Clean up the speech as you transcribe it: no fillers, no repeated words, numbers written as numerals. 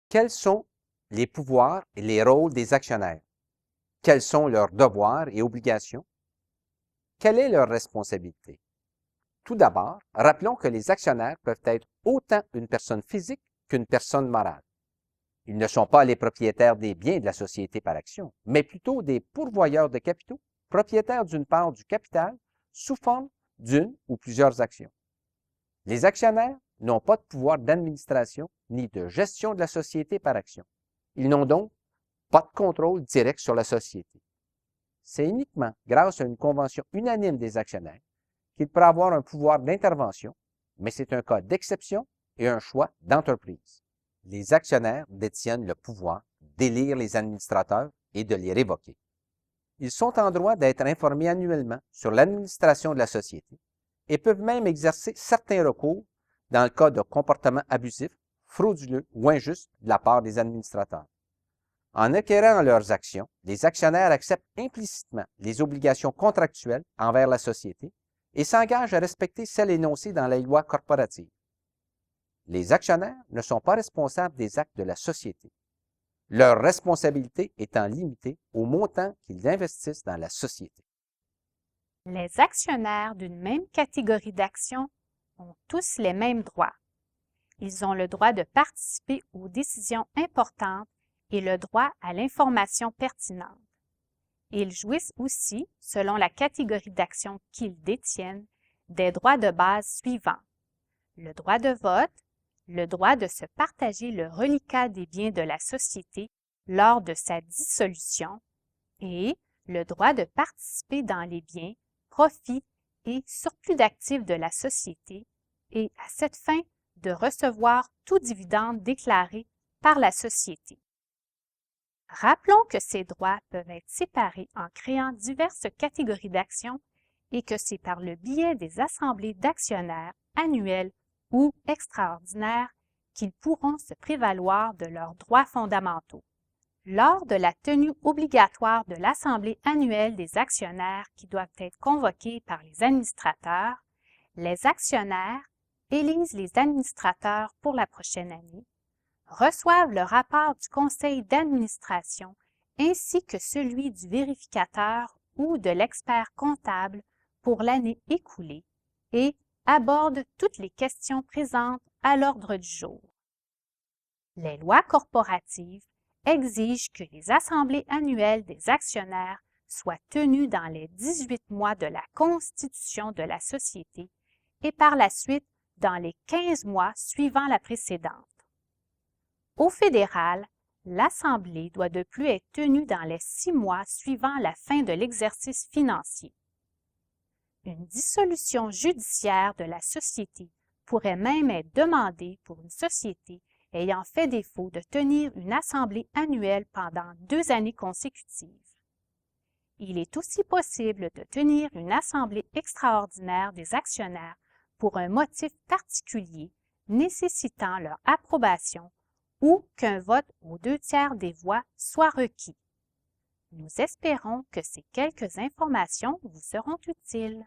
Quels sont les pouvoirs et les rôles des actionnaires? Quels sont leurs devoirs et obligations? Quelle est leur responsabilité? Tout d'abord, rappelons que les actionnaires peuvent être autant une personne physique qu'une personne morale. Ils ne sont pas les propriétaires des biens de la société par action, mais plutôt des pourvoyeurs de capitaux, propriétaires d'une part du capital sous forme d'une ou plusieurs actions. Les actionnaires n'ont pas de pouvoir d'administration ni de gestion de la société par action. Ils n'ont donc pas de contrôle direct sur la société. C'est uniquement grâce à une convention unanime des actionnaires qu'ils pourraient avoir un pouvoir d'intervention, mais c'est un cas d'exception et un choix d'entreprise. Les actionnaires détiennent le pouvoir d'élire les administrateurs et de les révoquer. Ils sont en droit d'être informés annuellement sur l'administration de la société et peuvent même exercer certains recours dans le cas de comportements abusifs, frauduleux ou injustes de la part des administrateurs. En acquérant leurs actions, les actionnaires acceptent implicitement les obligations contractuelles envers la société et s'engagent à respecter celles énoncées dans les lois corporatives. Les actionnaires ne sont pas responsables des actes de la société, leur responsabilité étant limitée au montant qu'ils investissent dans la société. Les actionnaires d'une même catégorie d'actions ont tous les mêmes droits. Ils ont le droit de participer aux décisions importantes et le droit à l'information pertinente. Ils jouissent aussi, selon la catégorie d'actions qu'ils détiennent, des droits de base suivants: le droit de vote, le droit de se partager le reliquat des biens de la société lors de sa dissolution et le droit de participer dans les biens, profits et surplus d'actifs de la société et, à cette fin, de recevoir tout dividende déclaré par la société. Rappelons que ces droits peuvent être séparés en créant diverses catégories d'actions et que c'est par le biais des assemblées d'actionnaires annuelles ou extraordinaires qu'ils pourront se prévaloir de leurs droits fondamentaux. Lors de la tenue obligatoire de l'assemblée annuelle des actionnaires qui doivent être convoquées par les administrateurs, les actionnaires élisent les administrateurs pour la prochaine année, reçoivent le rapport du conseil d'administration ainsi que celui du vérificateur ou de l'expert comptable pour l'année écoulée et abordent toutes les questions présentes à l'ordre du jour. Les lois corporatives exigent que les assemblées annuelles des actionnaires soient tenues dans les 18 mois de la constitution de la société et par la suite dans les 15 mois suivant la précédente. Au fédéral, l'Assemblée doit de plus être tenue dans les 6 mois suivant la fin de l'exercice financier. Une dissolution judiciaire de la société pourrait même être demandée pour une société ayant fait défaut de tenir une assemblée annuelle pendant 2 années consécutives. Il est aussi possible de tenir une assemblée extraordinaire des actionnaires pour un motif particulier nécessitant leur approbation ou qu'un vote aux 2/3 des voix soit requis. Nous espérons que ces quelques informations vous seront utiles.